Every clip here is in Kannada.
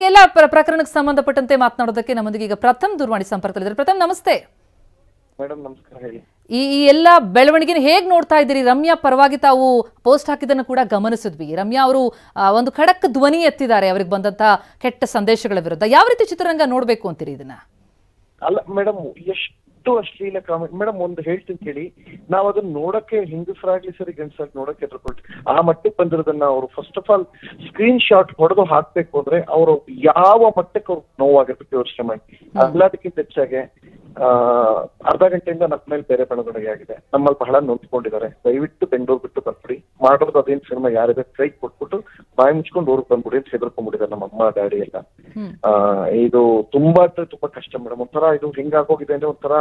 ಎಲ್ಲ ಪ್ರಕರಣಕ್ಕೆ ಸಂಬಂಧಪಟ್ಟಂತೆ ಮಾತನಾಡೋದಕ್ಕೆ ನಮ್ಮೊಂದಿಗೆ ಈಗ ಪ್ರಥಮ್ ದೂರವಾಣಿ ಸಂಪರ್ಕದಲ್ಲಿದ್ದಾರೆ. ಪ್ರಥಮ್ ನಮಸ್ತೆ. ಮೇಡಮ್ ನಮಸ್ಕಾರ. ಹೇಳಿ. ಈ ಎಲ್ಲ ಬೆಳವಣಿಗೆನ ಹೇಗೆ ನೋಡ್ತಾ ಇದ್ದೀರಿ? ರಮ್ಯಾ ಪರವಾಗಿ ತಾವು ಪೋಸ್ಟ್ ಹಾಕಿದ್ದನ್ನು ಕೂಡ ಗಮನಿಸಿದ್ವಿ. ರಮ್ಯಾ ಅವರು ಒಂದು ಖಡಕ್ ಧ್ವನಿ ಎತ್ತಿದ್ದಾರೆ ಅವರಿಗೆ ಬಂದಂತ ಕೆಟ್ಟ ಸಂದೇಶಗಳ ವಿರುದ್ಧ. ಯಾವ ರೀತಿ ಚಿತ್ರರಂಗ ನೋಡ್ಬೇಕು ಅಂತೀರಿ ಇದನ್ನ? ಅಲ್ಲ ಮೇಡಮ್, ಎಷ್ಟು ಅಶ್ಲೀಲ ಕಾಮೆಂಟ್. ಮೇಡಮ್ ಒಂದು ಹೇಳ್ತೀನಿ ಕೇಳಿ, ನಾವ್ ಅದನ್ನ ನೋಡಕ್ಕೆ ಹೆಂಗಸರಾಗ್ಲಿ ಸರಿ ಗಂಡಸಾಗಿ ನೋಡಕ್ಕೆ ಎದುರ್ಕೊಳ್ತೀವಿ. ಆ ಮಟ್ಟಕ್ಕೆ ಬಂದಿರೋದನ್ನ ಅವರು first of all screen shot ಹೊಡೆದು ಹಾಕ್ಬೇಕು ಅಂದ್ರೆ ಅವರು ಯಾವ ಮಟ್ಟಕ್ಕೆ ಅವ್ರು ನೋವಾಗಿರ್ಬೇಕು ಯೋಚನೆ ಮಾಡಿ. ಎಲ್ಲದಕ್ಕಿಂತ ಹೆಚ್ಚಾಗಿ ಅರ್ಧ ಗಂಟೆಯಿಂದ ನಮ್ಮ ಮೇಲೆ ಬೇರೆ ಬೆಳವಣಿಗೆ ಆಗಿದೆ. ನಮ್ಮಲ್ಲಿ ಬಹಳ ನೊಂದ್ಕೊಂಡಿದ್ದಾರೆ. ದಯವಿಟ್ಟು ಬೆಂಗಳೂರು ಬಿಟ್ಟು ಬಂದ್ಬಿಡಿ. ಮಾಡೋದು ಅದೇನ್ ಸಿನಿಮಾ ಯಾರಿದೆ ಕೈ ಕೊಟ್ಬಿಟ್ಟು ಬಾಯಿ ಮುಚ್ಕೊಂಡು ಊರಿಗೆ ಬಂದ್ಬಿಡಿ ಅಂತ ಹೆದರ್ಕೊಂಡ್ಬಿಟ್ಟಿದ್ದಾರೆ ನಮ್ಮ ಅಮ್ಮ ಡ್ಯಾಡಿ ಎಲ್ಲ. ಇದು ತುಂಬಾ ಕಷ್ಟ ಮೇಡಮ್. ಒಂಥರ ಇದು ಹೆಂಗಾಗೋಗಿದೆ ಅಂದ್ರೆ ಒಂಥರ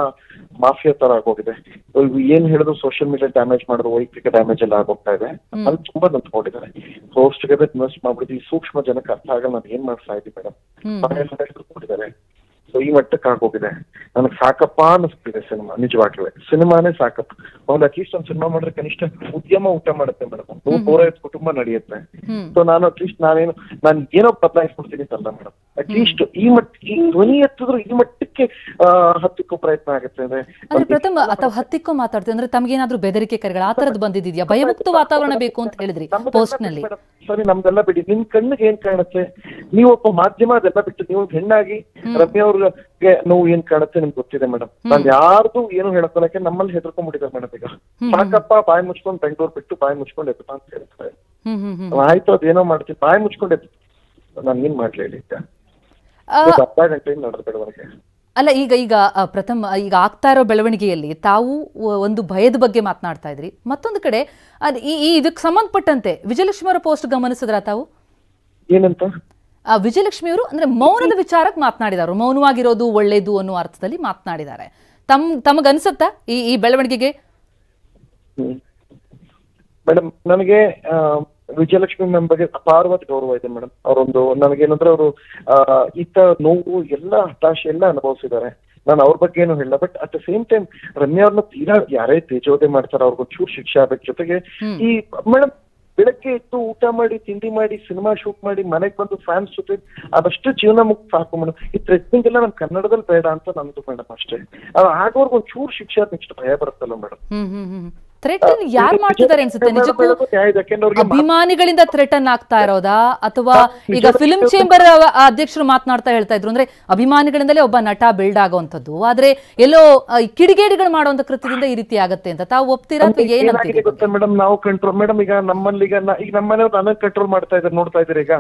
ಮಾಫಿಯಾ ತರ ಆಗೋಗಿದೆ. ಏನ್ ಹೇಳಿದ್ರು ಸೋಷಿಯಲ್ ಮೀಡಿಯಾ ಡ್ಯಾಮೇಜ್ ಮಾಡಿದ್ರು, ವೈಯಕ್ತಿಕ ಡ್ಯಾಮೇಜ್ ಎಲ್ಲ ಆಗೋಗ್ತಾ ಇದೆ. ಅಲ್ಲಿ ತುಂಬಾ ನೊಂದ್ಕೊಂಡಿದ್ದಾರೆ. ಪೋಸ್ಟ್ಗೆ ಇನ್ವೆಸ್ಟ್ ಮಾಡ್ಬಿಟ್ಟು ಈ ಸೂಕ್ಷ್ಮ ಜನಕ್ಕೆ ಅರ್ಥ ಆಗಲ್ಲ ನಾನು ಏನ್ ಮಾಡ್ತಾ ಇದ್ದೀನಿ ಮೇಡಮ್. ಹೆದರ್ಕೊಂಡಿದ್ದಾರೆ. ಸೊ ಈ ಮಟ್ಟಕ್ಕೆ ಆಗೋಗಿದೆ. ನನಗೆ ಸಾಕಪ್ಪ ಅನ್ನಿಸ್ತಿದೆ ಸಿನಿಮಾ. ನಿಜವಾಗ್ಲೂ ಸಿನಿಮಾನೇ ಸಾಕಪ್ಪ. ಒಂದು ಅಟ್ಲೀಸ್ಟ್ ಒಂದು ಸಿನಿಮಾ ಮಾಡಿದ್ರೆ ಕನಿಷ್ಠ ಉದ್ಯಮ ಊಟ ಮಾಡುತ್ತೆ ಮೇಡಮ್. 100 ಕುಟುಂಬ ನಡೆಯುತ್ತೆ. ಸೊ ನಾನು ಅಟ್ಲೀಸ್ಟ್ ನಾನು ಏನೋ ಬದಲಾಯಿಸ್ಬಿಡ್ತೀನಿ ಅಂತಲ್ಲ ಮೇಡಮ್. ಅಟ್ಲೀಸ್ಟ್ ಈ ಧ್ವನಿ ಎತ್ತಿದ್ರು ಈ ಮಟ್ಟಕ್ಕೆ ಹತ್ತಿಕ್ಕೋ ಪ್ರಯತ್ನ ಆಗುತ್ತೆ ಅಂದ್ರೆ ಪ್ರಥಮ ಅಥವಾ ಹತ್ತಿಕ್ಕೋ ಮಾತಾಡ್ತೀವಿ ಅಂದ್ರೆ ತಮ್ಗೇನಾದ್ರೂ ಬೆದರಿಕೆ ಕರೆಗಳು ಆ ತರದ್ ಬಂದಿದ್ಯಾ? ಭಯಮುಕ್ತ ವಾತಾವರಣ ಬೇಕು ಅಂತ ಹೇಳಿದ್ರಿ ಪೋಸ್ಟ್ ನಲ್ಲಿ. ಸರಿ, ನಮ್ದೆಲ್ಲ ಬಿಡಿ. ನಿಮ್ ಕಣ್ಣಿಗೆ ಏನ್ ಕಾಣುತ್ತೆ? ನೀವೊಬ್ಬ ಮಾಧ್ಯಮ ಅದೆಲ್ಲ ಬಿಟ್ಟು ನೀವು ಹೆಣ್ಣಾಗಿ ರಮ್ಯಾ ಅವ್ರಿಗೆ ನೋವು ಏನ್ ಕಾಣುತ್ತೆ ನಿಮ್ಗೆ ಗೊತ್ತಿದೆ ಮೇಡಮ್. ನಾನ್ ಯಾರ್ದು ಏನು ಹೇಳಕ್ಕೆ ನಮ್ಮಲ್ಲಿ ಹೆದರ್ಕೊಂಡ್ಬಿಟ್ಟಿದ್ದಾರೆ ಮೇಡಮ್. ಈಗ ಸಾಕಪ್ಪ, ಬಾಯಿ ಮುಚ್ಕೊಂಡು ಬೆಂಗಳೂರು ಬಿಟ್ಟು ಬಾಯಿ ಮುಚ್ಕೊಂಡು ಎತ್ತ ಅಂತ ಹೇಳ್ತಾರೆ. ಆಯ್ತು ಅದೇನೋ ಮಾಡ್ತೀವಿ, ಬಾಯಿ ಮುಚ್ಕೊಂಡು ಎತ್ತ. ನಾನು ಏನ್ ಮಾಡ್ಲಿ ಹೇಳಿ? ಅರ್ಧ ಗಂಟೆಯಿಂದ ನಡೆದ ಬೆಳವಣಿಗೆ ಅಲ್ಲ. ಈಗ ಪ್ರಥಮ ಈಗ ಆಗ್ತಾ ಇರೋ ಬೆಳವಣಿಗೆಯಲ್ಲಿ ತಾವು ಒಂದು ಭಯದ ಬಗ್ಗೆ ಮಾತನಾಡ್ತಾ ಇದ್ರಿ. ಮತ್ತೊಂದು ಕಡೆ ಇದಕ್ಕೆ ಸಂಬಂಧಪಟ್ಟಂತೆ ವಿಜಯಲಕ್ಷ್ಮಿ ಅವರ ಪೋಸ್ಟ್ ಗಮನಿಸಿದ್ರ ತಾವು? ಏನಂತ? ವಿಜಯಲಕ್ಷ್ಮಿ ಅವರು ಅಂದ್ರೆ ಮೌನದ ವಿಚಾರಕ್ಕೆ ಮಾತನಾಡಿದಾರು. ಮೌನವಾಗಿರೋದು ಒಳ್ಳೇದು ಅನ್ನೋ ಅರ್ಥದಲ್ಲಿ ಮಾತನಾಡಿದ್ದಾರೆ. ತಮಗನ್ಸುತ್ತಾ ಈ ಬೆಳವಣಿಗೆಗೆ? ಮೇಡಮ್ ನನಗೆ ವಿಜಯಲಕ್ಷ್ಮಿ ಮ್ಯಾಮ್ ಬಗ್ಗೆ ಅಪಾರವಾದ ಗೌರವ ಇದೆ ಮೇಡಮ್. ಅವರೊಂದು ನನಗೇನಂದ್ರೆ ಅವರು ಈತ ನೋವು ಎಲ್ಲ ಹತಾಶೆ ಎಲ್ಲ ಅನುಭವಿಸಿದ್ದಾರೆ. ನಾನು ಅವ್ರ ಬಗ್ಗೆ ಏನು ಹೇಳಲ್ಲ. But at the same time Ramya ಅವ್ರನ್ನ ತೀರಾ ಯಾರೇ ತೇಜೋದೆ ಮಾಡ್ತಾರ ಅವ್ರಿಗೊಂಚೂರು ಶಿಕ್ಷೆ ಆಗ್ಬೇಕು. ಜೊತೆಗೆ ಈ ಮೇಡಮ್ ಬೆಳಗ್ಗೆ ಎದ್ದು ಊಟ ಮಾಡಿ ತಿಂಡಿ ಮಾಡಿ ಸಿನಿಮಾ ಶೂಟ್ ಮಾಡಿ ಮನೆಗೆ ಬಂದು ಫ್ಯಾನ್ಸ್ ಜೊತೆ ಅದಷ್ಟು ಜೀವನ ಮುಕ್ತ ಸಾಕು ಮೇಡಮ್. ಈ ಥ್ರೆಟ್ನಿಂಗ್ ಎಲ್ಲ ನಮ್ ಕನ್ನಡದಲ್ಲಿ ಬೇಡ ಅಂತ ನಮ್ದು ಮೇಡಮ್ ಅಷ್ಟೇ. ಆಗೋರ್ಗೆ ಒಂಚೂರು ಶಿಕ್ಷೆ ನೆಕ್ಸ್ಟ್ ಭಯ ಬರುತ್ತಲ್ಲ ಮೇಡಮ್. ಥ್ರೆಟನ್ ಯಾರು ಮಾಡ್ತಿದ್ದಾರೆ ಅನ್ಸುತ್ತೆ ನಿಜಕ್ಕೂ? ಅಭಿಮಾನಿಗಳಿಂದ ಥ್ರೆಟನ್ ಆಗ್ತಾ ಇರೋದಾ ಅಥವಾ ಈಗ ಫಿಲ್ಮ್ ಚೇಂಬರ್ ಅಧ್ಯಕ್ಷರು ಮಾತನಾಡ್ತಾ ಹೇಳ್ತಾ ಇದ್ರು ಅಂದ್ರೆ ಅಭಿಮಾನಿಗಳಿಂದಲೇ ಒಬ್ಬ ನಟ ಬಿಲ್ಡ್ ಆಗುವಂತದ್ದು, ಆದ್ರೆ ಎಲ್ಲೋ ಕಿಡಿಗೇಡಿಗಳು ಮಾಡುವಂತ ಕೃತ್ಯದಿಂದ ಈ ರೀತಿ ಆಗತ್ತೆ ಅಂತ ತಾವು ಒಪ್ತೀರಾ ಅಥವಾ ಏನಂತೀರಿ? ಗೊತ್ತಾ ಮೇಡಮ್, ನಾವು ಕಂಟ್ರೋಲ್ ಮೇಡಮ್ ಈಗ ನಮ್ಮಲ್ಲಿ ಈಗ ನಮ್ಮನೆಯವ್ರು ನನಗೆ ಕಂಟ್ರೋಲ್ ಮಾಡ್ತಾ ಇದ್ದಾರೆ, ನೋಡ್ತಾ ಇದ್ದೀರಿ ಈಗ.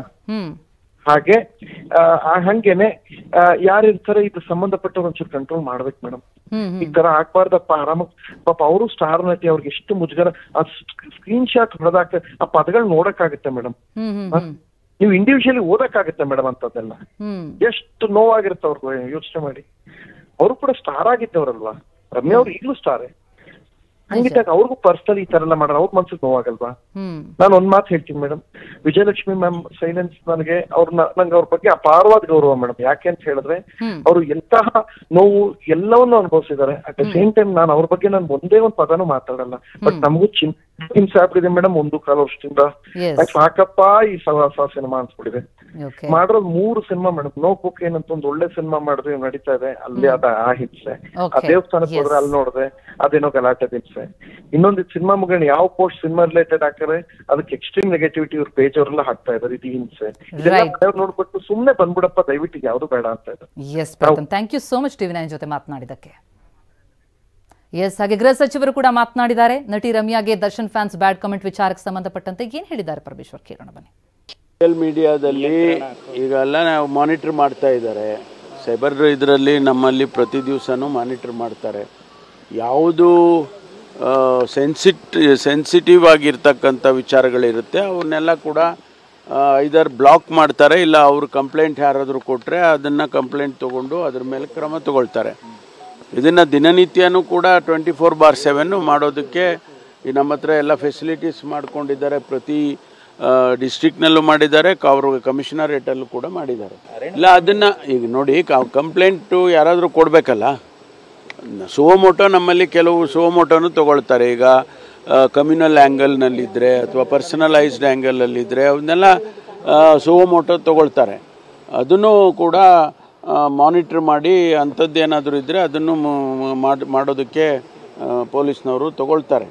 ಹಾಗೆ ಹಂಗೇನೆ ಯಾರಿರ್ತಾರೆ ಇದು ಸಂಬಂಧಪಟ್ಟವ್ರು ಒಂಚೂರು ಕಂಟ್ರೋಲ್ ಮಾಡ್ಬೇಕು ಮೇಡಮ್. ಈ ತರ ಆಗ್ಬಾರ್ದಪ್ಪ. ಆರಾಮ ಪಾಪ ಅವರು ಸ್ಟಾರ್ ನಟಿ, ಅವ್ರಿಗೆ ಎಷ್ಟು ಮುಜುಗರ. ಆ ಸ್ಕ್ರೀನ್ ಶಾಟ್ ಹೊಡೆದಾಕ ಆ ಪದಗಳು ನೋಡಕ್ಕಾಗತ್ತೆ ಮೇಡಮ್. ನೀವು ಇಂಡಿವಿಜುವಲಿ ಓದಕ್ಕಾಗತ್ತೆ ಮೇಡಮ್ ಅಂತದೆಲ್ಲ. ಎಷ್ಟು ನೋವಾಗಿರುತ್ತೆ ಅವ್ರಿಗೆ ಯೋಚನೆ ಮಾಡಿ. ಅವರು ಕೂಡ ಸ್ಟಾರ್ ಆಗಿದ್ದವ್ರಲ್ವಾ ರಮ್ಯಾ ಅವ್ರು, ಈಗಲೂ ಸ್ಟಾರೇ. ಹಂಗಿದ್ದಾಗ ಅವ್ರಿಗೂ ಪರ್ಸನಲ್ ಈ ತರ ಎಲ್ಲ ಮಾಡ್ರ ಅವ್ರ ಮನ್ಸಿಗೆ ನೋವಾಗಲ್ವಾ? ನಾನು ಒಂದ್ ಮಾತು ಹೇಳ್ತೀನಿ ಮೇಡಮ್, ವಿಜಯಲಕ್ಷ್ಮಿ ಮ್ಯಾಮ್ ಸೈಲೆನ್ಸ್ ನನಗೆ ನಂಗೆ ಅವ್ರ ಬಗ್ಗೆ ಅಪಾರವಾದ ಗೌರವ ಮೇಡಮ್. ಯಾಕೆ ಅಂತ ಹೇಳಿದ್ರೆ ಅವರು ಎಂತಹ ನೋವು ಎಲ್ಲವನ್ನೂ ಅನುಭವಿಸಿದ್ದಾರೆ. ಅಟ್ ದ ಸೇಮ್ ಟೈಮ್ ನಾನು ಅವ್ರ ಬಗ್ಗೆ ನಾನು ಒಂದೇ ಒಂದು ಪದನೂ ಮಾತಾಡಲ್ಲ. ಬಟ್ ನಮಗೂ ಹಿಂಸೆ ಆಗ್ಬಿಟ್ಟಿದೆ ಮೇಡಮ್ 1.25 ವರ್ಷದಿಂದ. ಸಾಕಪ್ಪ ಈ ಸಿನಿಮಾ ಅನ್ಸ್ಬಿಟ್ಟಿದೆ. ಮಾಡಿರೋದು 3 ಸಿನಿಮಾ ಮೇಡಮ್. ನೋ ಬುಕ್ ಏನಂತ ಒಂದು ಒಳ್ಳೆ ಸಿನಿಮಾ ಮಾಡಿದ್ರೆ ನಡೀತಾ ಇದೆ, ಅಲ್ಲಿ ಆ ಹಿಂಸೆ. ಆ ದೇವಸ್ಥಾನಕ್ಕೆ ಹೋದ್ರೆ ಅಲ್ಲಿ ನೋಡಿದ್ರೆ ಅದೇನೋ ಗಲಾಟೆ ಹಿಂಸೆ. ಇನ್ನೊಂದು ಸಿನಿಮಾ ಮುಗಿಣ ಯಾವ ಪೋಸ್ಟ್ ಸಿನಿಮಾ ರಿಲೇಟೆಡ್ ಹಾಕಿದ್ರೆ ಅದಕ್ಕೆ ಎಕ್ಸ್ಟ್ರೀಮ್ ನೆಗೆಟಿವಿಟಿ ಇವ್ರ ಪೇಜ್ ಅವರೆಲ್ಲ ಹಾಕ್ತಾ ಇದಾರೆ. ಇದು ಹಿಂಸೆ. ಇದೆಲ್ಲ ನೋಡ್ಬಿಟ್ಟು ಸುಮ್ನೆ ಬಂದ್ಬಿಡಪ್ಪ ದಯವಿಟ್ಟು ಯಾವ್ದು ಬೇಡ ಅಂತ ಇದ್ದಾರೆ. ಥ್ಯಾಂಕ್ ಯು ಸೋ ಮಚ್ ಟಿವಿ9 ಜೊತೆ ಮಾತನಾಡಿದಕ್ಕೆ. ಎಸ್, ಹಾಗೆ ಗೃಹ ಸಚಿವರು ಕೂಡ ಮಾತನಾಡಿದ್ದಾರೆ. ನಟಿ ರಮ್ಯಾಗೆ ದರ್ಶನ್ ಫ್ಯಾನ್ಸ್ ಬ್ಯಾಡ್ ಕಮೆಂಟ್ ವಿಚಾರಕ್ಕೆ ಸಂಬಂಧಪಟ್ಟಂತೆ ಏನ್ ಹೇಳಿದ್ದಾರೆ ಪರಮೇಶ್ವರ್, ಕೇಳೋಣ ಬನ್ನಿ. ಸೋಷಿಯಲ್ ಮೀಡಿಯಾದಲ್ಲಿ ಈಗೆಲ್ಲ ನಾವು ಮಾನಿಟರ್ ಮಾಡ್ತಾ ಇದ್ದಾರೆ. ಸೈಬರ್ ಇದರಲ್ಲಿ ನಮ್ಮಲ್ಲಿ ಪ್ರತಿ ದಿವಸನೂ ಮಾನಿಟರ್ ಮಾಡ್ತಾರೆ. ಯಾವುದು ಸೆನ್ಸಿಟಿವ್ ಆಗಿರ್ತಕ್ಕಂಥ ವಿಚಾರಗಳಿರುತ್ತೆ ಅವನ್ನೆಲ್ಲ ಕೂಡ ಐದರ್ ಬ್ಲಾಕ್ ಮಾಡ್ತಾರೆ, ಇಲ್ಲ ಅವರು ಕಂಪ್ಲೇಂಟ್ ಯಾರಾದರೂ ಕೊಟ್ಟರೆ ಅದನ್ನು ಕಂಪ್ಲೇಂಟ್ ತೊಗೊಂಡು ಅದ್ರ ಮೇಲೆ ಕ್ರಮ ತಗೊಳ್ತಾರೆ. ಇದನ್ನು ದಿನನಿತ್ಯನೂ ಕೂಡ 24/7 ಮಾಡೋದಕ್ಕೆ ಈ ನಮ್ಮ ಹತ್ರ ಎಲ್ಲ ಫೆಸಿಲಿಟೀಸ್ ಮಾಡ್ಕೊಂಡಿದ್ದಾರೆ. ಪ್ರತಿ ಡಿಸ್ಟ್ರಿಕ್ನಲ್ಲೂ ಮಾಡಿದ್ದಾರೆ, ಅವರು ಕಮಿಷನರೇಟಲ್ಲೂ ಕೂಡ ಮಾಡಿದ್ದಾರೆ. ಇಲ್ಲ ಅದನ್ನು ಈಗ ನೋಡಿ, ಕಂಪ್ಲೇಂಟು ಯಾರಾದರೂ ಕೊಡಬೇಕಲ್ಲ. ಸುವಮೋಟೋ ನಮ್ಮಲ್ಲಿ ಕೆಲವು ಸುವಮೋಟೋನು ತೊಗೊಳ್ತಾರೆ. ಈಗ ಕಮ್ಯುನಲ್ ಆ್ಯಂಗಲ್ನಲ್ಲಿದ್ದರೆ ಅಥವಾ ಪರ್ಸನಲೈಸ್ಡ್ ಆ್ಯಂಗಲಲ್ಲಿದ್ದರೆ ಅವನ್ನೆಲ್ಲ ಸುವಮೋಟೋ ತೊಗೊಳ್ತಾರೆ. ಅದನ್ನು ಕೂಡ ಮಾನಿಟ್ರ್ ಮಾಡಿ ಅಂಥದ್ದೇನಾದರೂ ಇದ್ದರೆ ಅದನ್ನು ಮಾಡೋದಕ್ಕೆ ಪೊಲೀಸ್ನವರು ತಗೊಳ್ತಾರೆ.